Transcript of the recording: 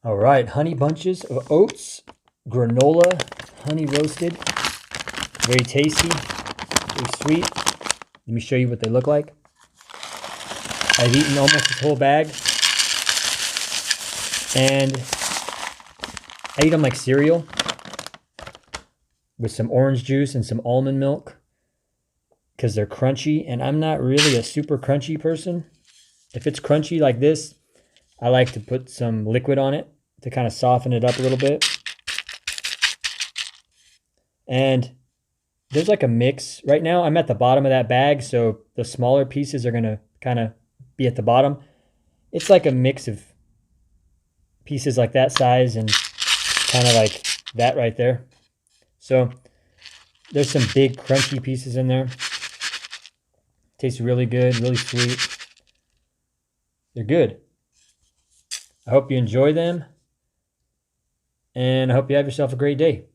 All right, honey bunches of oats, granola, honey roasted. Very tasty, very sweet. Let me show you what they look like. I've eaten almost this whole bag. And I eat them like cereal with some orange juice and some almond milk because they're crunchy, and I'm not really a super crunchy person. If it's crunchy like this, I like to put some liquid on it to kind of soften it up a little bit. And there's like a mix. Right now I'm at the bottom of that bag, so the smaller pieces are gonna kind of be at the bottom. It's like a mix of pieces like that size and kind of like that right there. So there's some big crunchy pieces in there. Tastes really good, really sweet. They're good. I hope you enjoy them, and I hope you have yourself a great day.